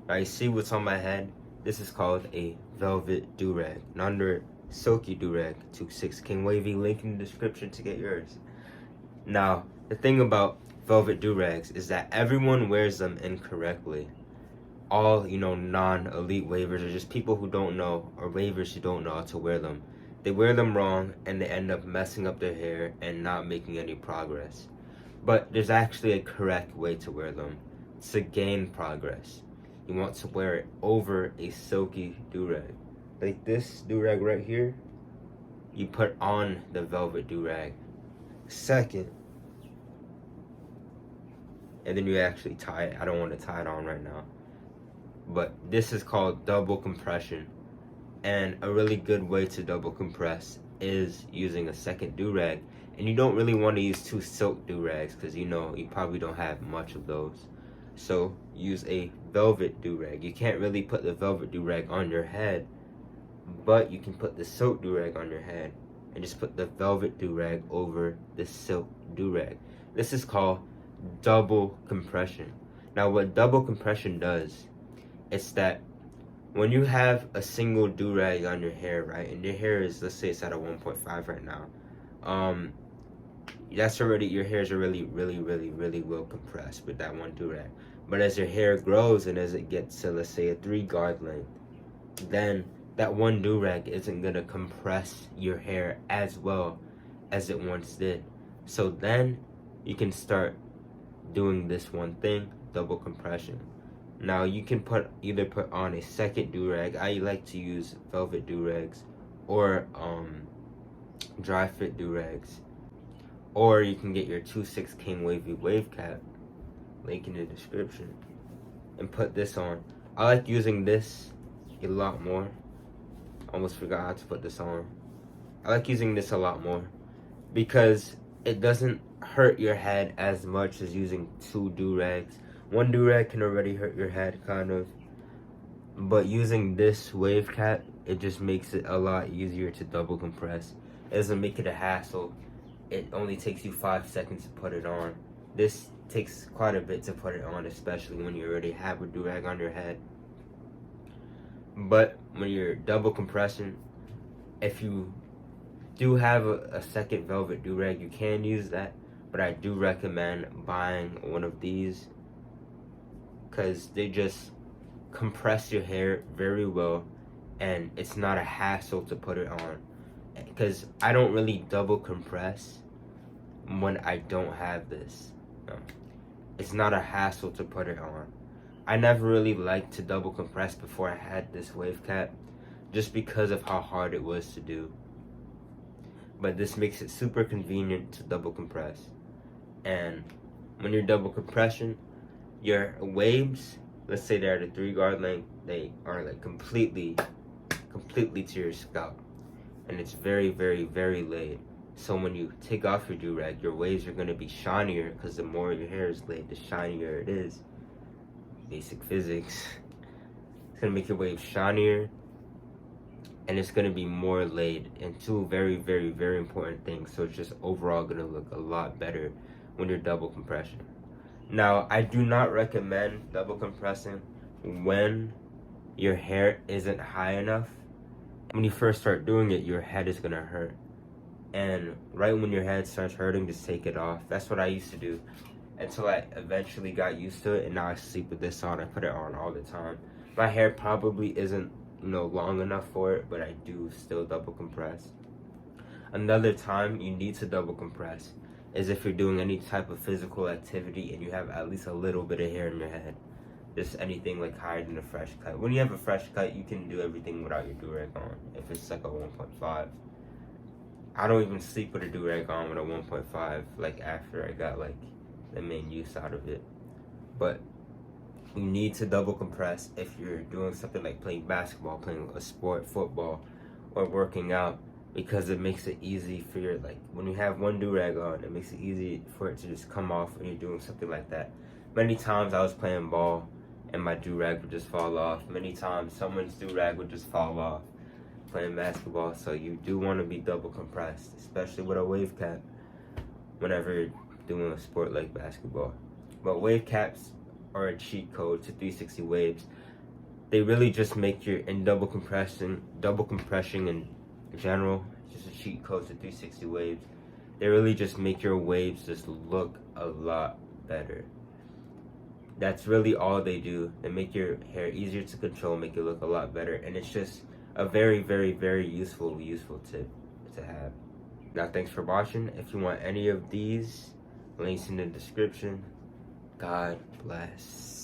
I see what's on my head. This is called a velvet durag, an under silky durag 2/6 King Wavy. Link in the description to get yours. Now, the thing about velvet durags is that everyone wears them incorrectly. All, non-elite wavers, or just people who don't know, or wavers who don't know how to wear them. They wear them wrong and they end up messing up their hair and not making any progress. But there's actually a correct way to wear them. It's to gain progress. You want to wear it over a silky durag. Like this durag right here, you put on the velvet durag. Second, and then you actually tie it. I don't want to tie it on right now. But this is called double compression. And a really good way to double compress is using a second durag. And you don't really want to use two silk durags because you probably don't have much of those. So use a velvet durag. You can't really put the velvet durag on your head, but you can put the silk durag on your head and just put the velvet durag over the silk durag. This is called double compression. Now what double compression does is that when you have a single durag on your hair, right, and your hair is, let's say it's at a 1.5 right now, that's already, your hairs are really well compressed with that one durag. But as your hair grows and as it gets to, let's say, a 3 guard length, then that one durag isn't gonna compress your hair as well as it once did. So then you can start doing this one thing, double compression. Now you can either put on a second durag. I like to use velvet durags or dry fit durags. Or you can get your 2/6 King Wavy wave cap, link in the description, and put this on. I like using this a lot more. Almost forgot how to put this on. I like using this a lot more because it doesn't hurt your head as much as using 2 durags. One durag can already hurt your head, kind of. But using this wave cap, it just makes it a lot easier to double compress. It doesn't make it a hassle. It only takes you 5 seconds to put it on. This takes quite a bit to put it on, especially when you already have a durag on your head. But when you're double compressing, if you do have a second velvet durag, you can use that. But I do recommend buying one of these because they just compress your hair very well and it's not a hassle to put it on. Because I don't really double compress when I don't have this. It's not a hassle to put it on. I never really liked to double compress before I had this wave cap just because of how hard it was to do. But this makes it super convenient to double compress. And when you're double compression, your waves, let's say they're at a 3 guard length, they are like completely to your scalp. And it's very laid. So when you take off your durag, your waves are going to be shinier because the more your hair is laid, the shinier it is. Basic physics. It's going to make your waves shinier and it's going to be more laid. And 2 very important things. So it's just overall going to look a lot better when you're double compression. Now, I do not recommend double compressing when your hair isn't high enough. When you first start doing it, your head is gonna hurt. And right when your head starts hurting, just take it off. That's what I used to do until I eventually got used to it, and now I sleep with this on. I put it on all the time. My hair probably isn't, long enough for it, but I do still double compress. Another time you need to double compress is if you're doing any type of physical activity and you have at least a little bit of hair in your head. Just anything like higher than a fresh cut. When you have a fresh cut, you can do everything without your durag on. If it's like a 1.5, I don't even sleep with a durag on with a 1.5. Like after I got like the main use out of it. But you need to double compress if you're doing something like playing basketball, playing a sport, football, or working out, because it makes it easy for your, like, when you have one durag on, it makes it easy for it to just come off when you're doing something like that. Many times I was playing ball and my durag would just fall off. Many times someone's durag would just fall off playing basketball. So you do want to be double compressed, especially with a wave cap whenever you're doing a sport like basketball. But wave caps are a cheat code to 360 waves. they really just make your, and double compression in general, just a cheat code to 360 waves. They really just make your waves just look a lot better. That's really all they do. They make your hair easier to control, make it look a lot better, and it's just a very, very, very useful tip to have. Now, thanks for watching. If you want any of these, links in the description. God bless.